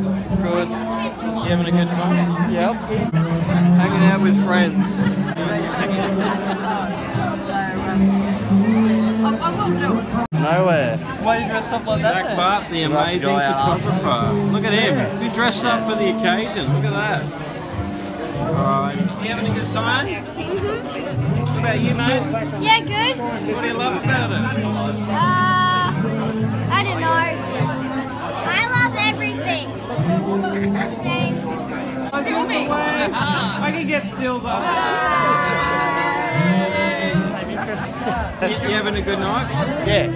Good. You having a good time? Yep. Hanging out with friends. Nowhere. Why are you dressed up like that? Zach Bart, the amazing photographer. Look at him. Is he dressed up for the occasion? Look at that. Alright. You having a good time? What about you, mate? Yeah, good. What do you love about it? I don't know. I love everything. I can get stills up. You having a good night? Yeah,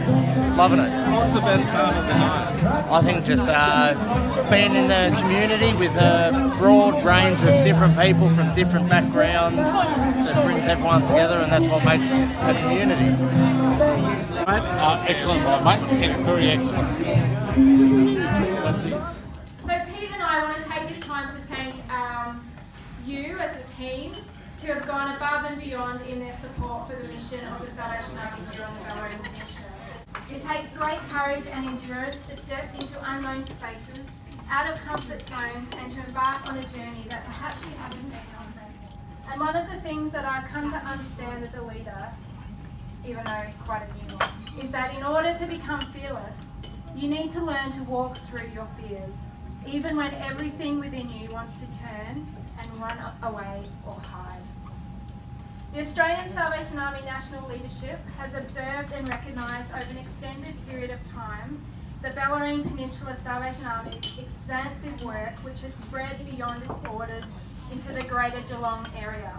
loving it. What's the best part of the night? I think just being in the community with a broad range of different people from different backgrounds that brings everyone together, and that's what makes a community. Excellent night, mate. Yeah, very excellent. That's it. So Pete and I want to take this time to thank you as a team who have gone above and beyond in their support for the mission of the Salvation Army here on the Bellarine Peninsula. It takes great courage and endurance to step into unknown spaces, out of comfort zones, and to embark on a journey that perhaps you haven't been on. And one of the things that I've come to understand as a leader, even though quite a new one, is that in order to become fearless, you need to learn to walk through your fears, even when everything within you wants to turn and run away or hide. The Australian Salvation Army National Leadership has observed and recognised over an extended period of time the Bellarine Peninsula Salvation Army's expansive work, which has spread beyond its borders into the greater Geelong area.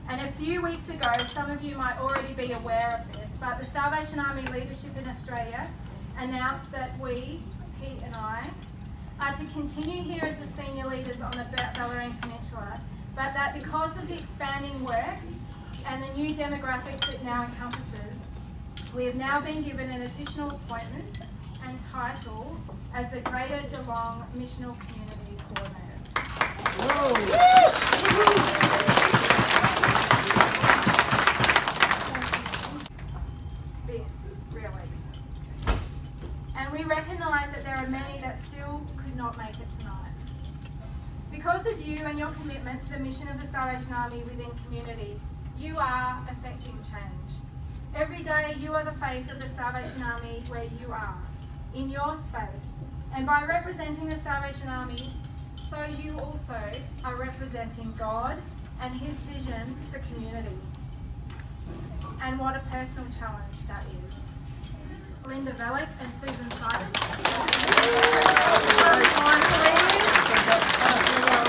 And a few weeks ago, some of you might already be aware of this, but the Salvation Army leadership in Australia announced that we, Pete and I, are to continue here as the senior leaders on the Bellarine Peninsula, but that because of the expanding work and the new demographics it now encompasses, we have now been given an additional appointment and title as the Greater Geelong Missional Community Coordinators. This, really. And we recognise that there are many that still could not make it tonight. Because of you and your commitment to the mission of the Salvation Army within community, you are affecting change. Every day you are the face of the Salvation Army where you are, in your space. And by representing the Salvation Army, so you also are representing God and His vision for community. And what a personal challenge that is. Linda Vellick and Susan Titus,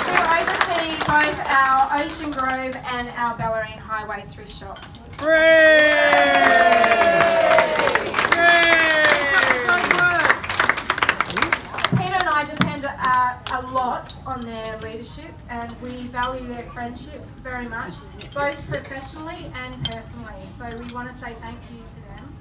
who oversee both our Ocean Grove and our Bellarine Highway through shops. Peter and I depend a lot on their leadership, and we value their friendship very much, both professionally and personally. So we want to say thank you to them.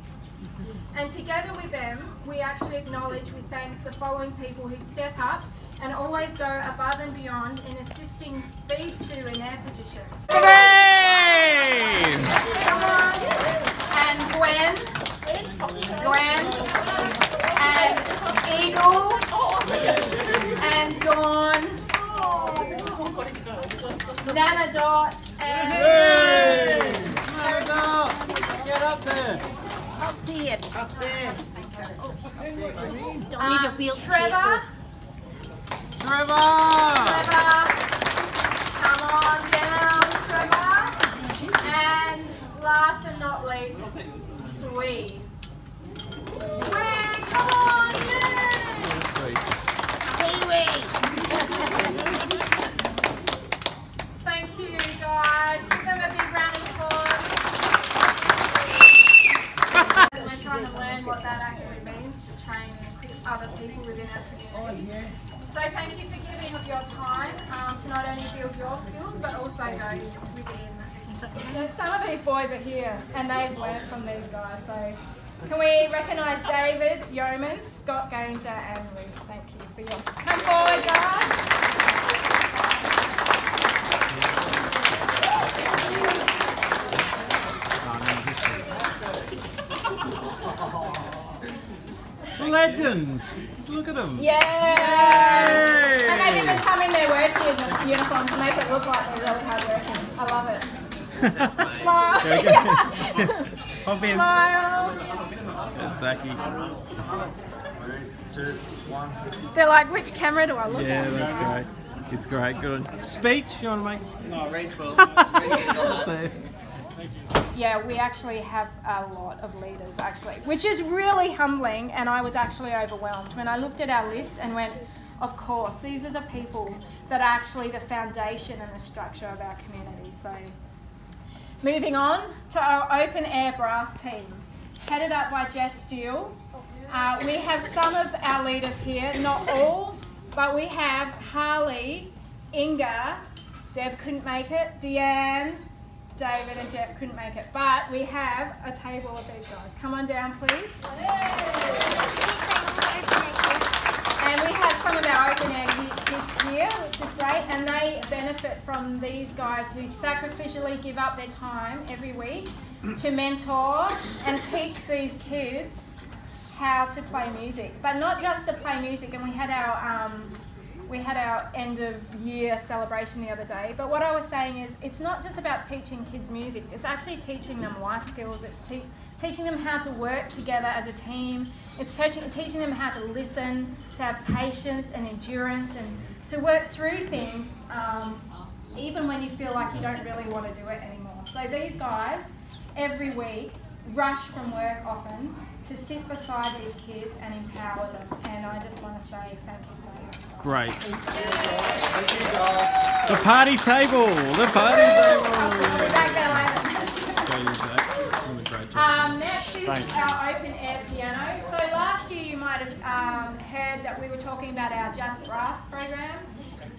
And together with them, we actually acknowledge with thanks the following people who step up and always go above and beyond in assisting these two in their positions. Come on. And Gwen, and Eagle, and Dawn, Nana Dot, and Get up there. Up there. Up there. Don't need to feel Trevor. Trevor! Come on down, Trevor. And last and not least, Swede. Swede, come on, yay! Thank you, guys. Give them a big round of applause. We're trying to learn what that actually means to train and equip other people within our community. So thank you for giving of your time to not only build your skills, but also those within. Some of these boys are here and they've learnt from these guys. So can we recognise David Yeoman, Scott Ganger and Reese? Thank you for your... Come forward, guys. Legends! Look at them! Yeah! uniform to make it look like they're really hard working. I love it. Smile. Smile. Zaki. They're like, which camera do I look Yeah, at? that's great. It's great. Good. Speech? You want to make a speech? No, race will. Yeah, we actually have a lot of leaders actually, which is really humbling, and I was actually overwhelmed when I looked at our list and went, of course, these are the people that are actually the foundation and the structure of our community. So moving on to our open air brass team, headed up by Jeff Steele. We have some of our leaders here, not all, but we have Harley, Inga, Deb couldn't make it, Deanne, David and Jeff couldn't make it, but we have a table of these guys. Come on down, please. And we have some of our open air kids here, which is great, and they benefit from these guys who sacrificially give up their time every week to mentor and teach these kids how to play music, but not just to play music. And we had our end of year celebration the other day, but what I was saying is it's not just about teaching kids music, it's actually teaching them life skills. It's teaching them how to work together as a team. It's teaching them how to listen, to have patience and endurance, and to work through things even when you feel like you don't really want to do it anymore. So these guys every week rush from work often to sit beside these kids and empower them, and I just want to say thank you so much. Great. Thank you, guys. The party table. The party table. Next is our open air piano. So last year you might have heard that we were talking about our Just Brass program.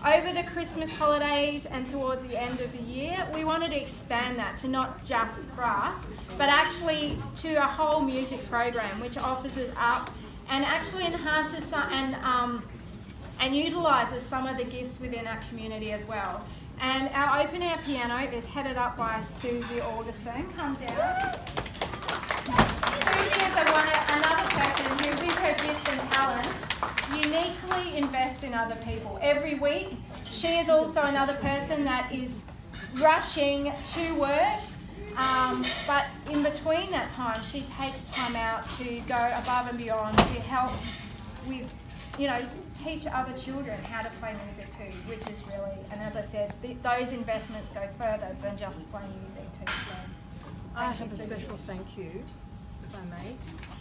Over the Christmas holidays and towards the end of the year, we wanted to expand that to not just brass, but actually to a whole music program which offers it up and actually enhances some, and utilises some of the gifts within our community as well. And our open air piano is headed up by Susie Alderson. Come down. Susie is another person who, with her gifts and talents, uniquely invests in other people. Every week, she is also another person that is rushing to work, but in between that time, she takes time out to go above and beyond to help with, teach other children how to play music too, which is really, and as I said, those investments go further than just playing music too. So, I have a special thank you, if I may.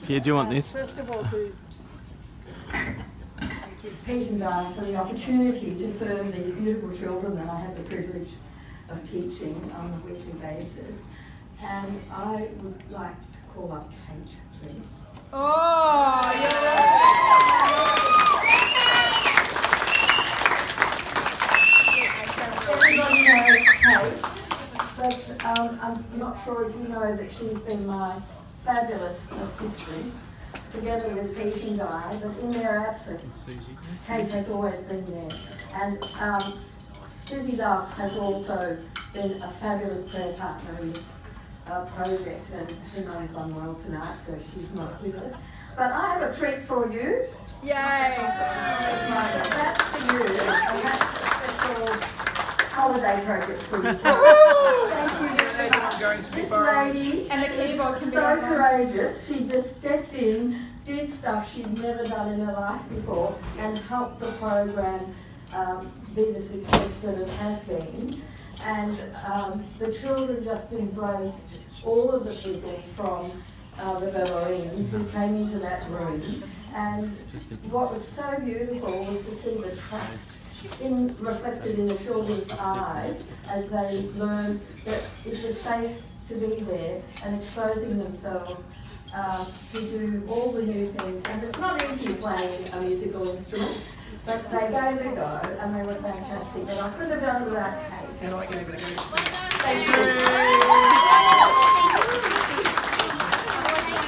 Yeah, do you want this? First of all, to Pete and Di for the opportunity to serve these beautiful children that I have the privilege of teaching on a weekly basis. And I would like to call up Kate, please. Oh, you're Everybody knows Kate, but I'm not sure if you know that she's been my fabulous assistant, together with Pete and Di, but in their absence, Kate has always been there. And Susie Duff has also been a fabulous prayer partner in this project, and she knows I'm well tonight, so she's not with us. But I have a treat for you. Yay! That's for you, and that's a special holiday project for you. Thank you. This lady and the keyboard can be so courageous. She just stepped in, did stuff she'd never done in her life before, and helped the program be the success that it has been. And the children just embraced all of the people from the Bellarine who came into that room. And what was so beautiful was to see the trust reflected in the children's eyes as they learned that it was safe to be there and exposing themselves to do all the new things. And it's not easy playing a musical instrument, but they gave it a go and they were fantastic. And I couldn't have done without Kate. Thank you.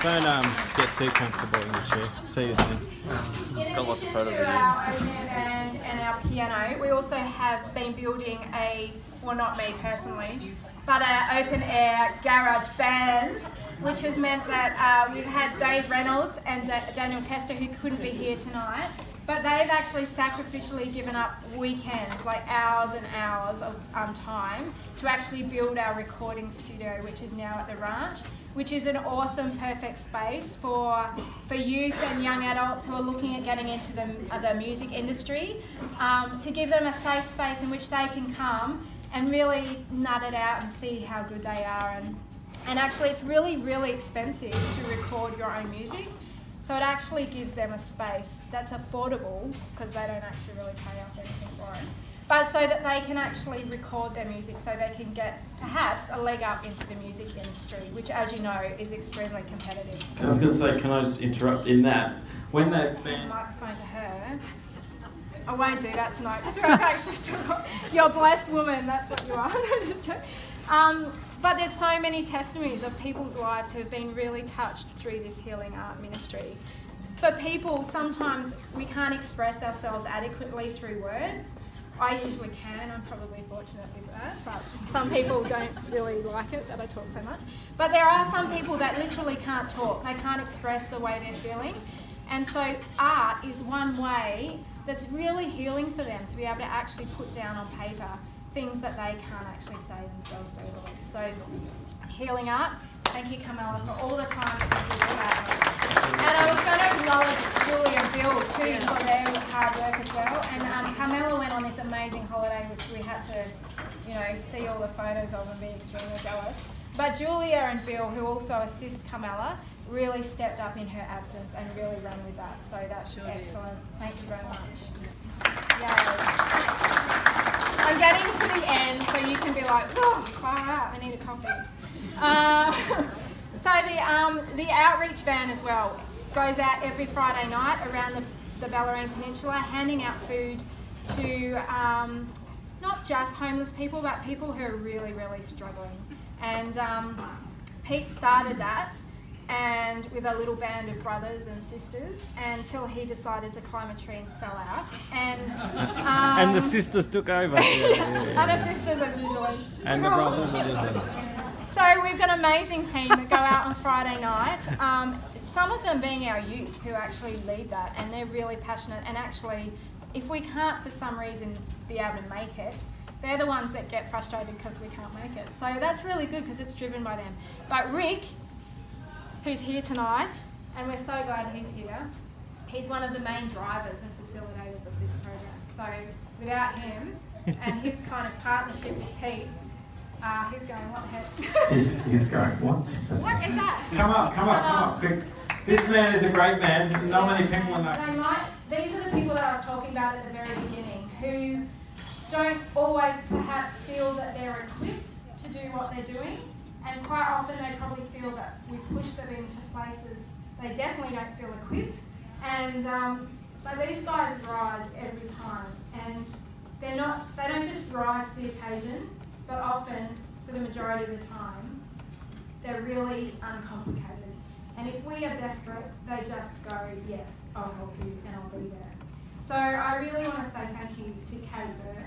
Don't get too comfortable in the chair. See you soon. In addition to our open air band and our piano, we also have been building well, not me personally, but an open air garage band, which has meant that we've had Dave Reynolds and Daniel Tester, who couldn't be here tonight, but they've actually sacrificially given up weekends, like hours and hours of time, to actually build our recording studio, which is now at the ranch, which is an awesome, perfect space for youth and young adults who are looking at getting into the music industry, to give them a safe space in which they can come and really nut it out and see how good they are. And actually it's really, really expensive to record your own music. So it actually gives them a space that's affordable, because they don't actually really pay us anything for it, but so that they can actually record their music, so they can get perhaps a leg up into the music industry, which, as you know, is extremely competitive. I was going to say, can I just interrupt in that? When they microphone to her. I won't do that tonight, because I've actually still got, you're a blessed woman, that's what you are. But there's so many testimonies of people's lives who have been really touched through this healing art ministry. For people, sometimes we can't express ourselves adequately through words. I usually can, I'm probably fortunate with that, but some people don't really like it that I talk so much. But there are some people that literally can't talk, they can't express the way they're feeling. And so art is one way that's really healing for them, to be able to actually put down on paper things that they can't actually say themselves verbally. So, healing art, thank you Carmela for all the time that you do that. And I was going to acknowledge Julie and Bill too for their hard work as well. And Carmela went on this amazing holiday, which we had to, see all the photos of and be extremely jealous. But Julia and Bill, who also assist Carmela, really stepped up in her absence and really ran with that. So that's excellent. Thank you very much. Yay. I'm getting to the end, so you can be like, oh, far out, I need a coffee. So the outreach van as well goes out every Friday night around the Bellarine Peninsula, handing out food to not just homeless people, but people who are really, really struggling. And Pete started that, and with a little band of brothers and sisters, until he decided to climb a tree and fell out. And the sisters took over. And the sisters, as usually. And the brothers, as usually. So we've got an amazing team that go out on Friday night. Some of them being our youth who actually lead that, and they're really passionate. And actually, if we can't for some reason be able to make it, they're the ones that get frustrated because we can't make it. So that's really good because it's driven by them. But Rick, who's here tonight, and we're so glad he's here, he's one of the main drivers and facilitators of this program. So without him and his kind of partnership with Pete, he's going, what the heck? He's going, what? What is that? Come up, quick. This man is a great man. Not many people know. These are the people that I was talking about at the very beginning, who don't always perhaps feel that they're equipped to do what they're doing. And quite often they probably feel that we push them into places they definitely don't feel equipped. And but these guys rise every time, and they don't just rise to the occasion, but often, for the majority of the time, they're really uncomplicated. And if we are desperate, they just go, yes, I'll help you and I'll be there. So I really want to say thank you to Kate Burr.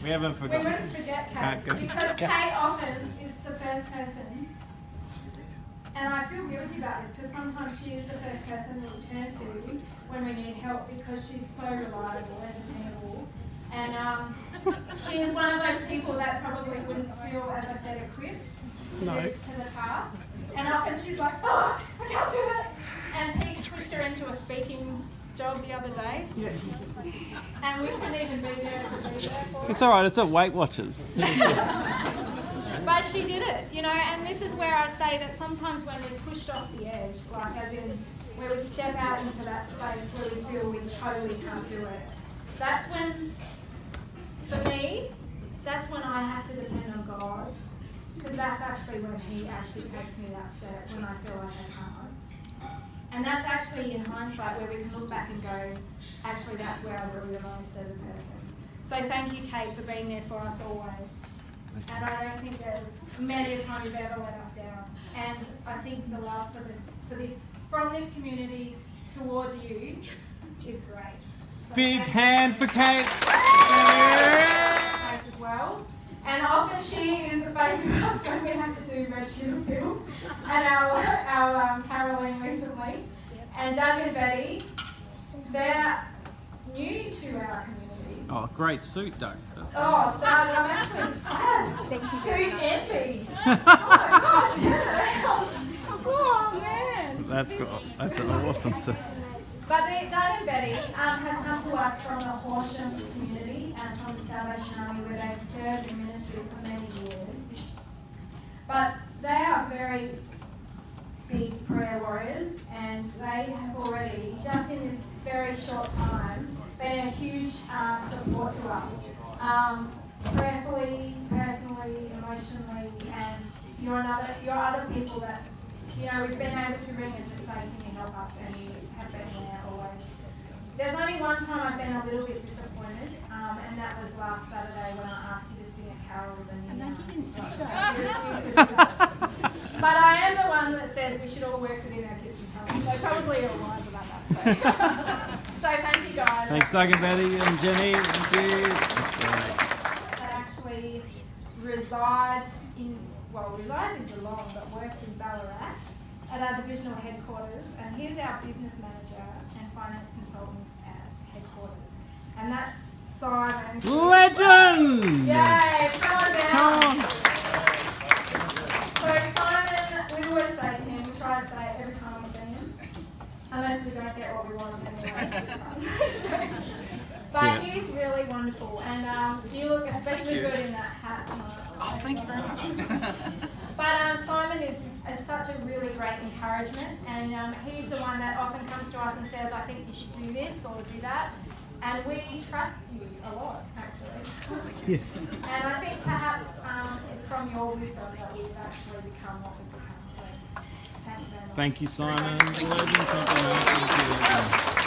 We haven't forgotten. We won't forget Kate, because Kate often is the first person, and I feel guilty about this because sometimes she is the first person we turn to when we need help, because she's so reliable and dependable. And she is one of those people that probably wouldn't feel, as I said, equipped to the task. And often she's like, oh, I can't do it. And Pete pushed her into a speaking job the other day. Yes. And we couldn't even be there to be there for her. It's alright, it's at Weight Watchers. But she did it, and this is where I say that sometimes when we're pushed off the edge, like as in where we step out into that space where we feel we totally can't do it, that's when, for me, that's when I have to depend on God, because that's actually when He actually takes me that step, when I feel like I can't. And that's actually in hindsight where we can look back and go, actually that's where I grew the most as a person. So thank you, Kate, for being there for us always. And I don't think there's many a time you've ever let us down. And I think the love from this community towards you is great. So Big hand for Kate. well. And often she is the face of us when we have to do Red Sugar Pill and our caroling recently. And Doug and Betty, they're new to our community. Oh, great suit, Doug. Oh, Doug, I'm actually suit envies. Oh my gosh, turn it around. Oh man. That's cool. That's an awesome suit. But Doug and Betty have come to us from the Horsham community and from the Salvation Army, where they've served in ministry for many years. But they are very big prayer warriors, and they have already, just in this very short time, been a huge support to us. Prayerfully, personally, emotionally, and you're other people that, you know, we've been able to ring and just say, can you help us? And you have been there always. There's only one time I've been a little bit disappointed, and that was last Saturday when I asked you to sing at carols and you refused to do that. But I am the one that says we should all work within our gifts and talents. They probably all wise about that. So thank you guys. Thanks, Doug and Betty and Jenny. Thank you. That's great. That actually resides in Geelong, but works in Ballarat at our divisional headquarters. And here's our business manager and finance consultant at headquarters. And that's Simon. Legend! Yay! Come on down. Come on. So Simon, we always say to him, we try to say it every time we see him, unless we don't get what we want anyway. But he's really wonderful, and you look especially good in that hat tonight. Oh, thank you very much. But Simon is such a really great encouragement, and he's the one that often comes to us and says, I think you should do this or do that. And we trust you a lot, actually. And I think perhaps it's from your wisdom that we've actually become what we've become. So thank you very much. Thank you, Simon. Legend. Thank you.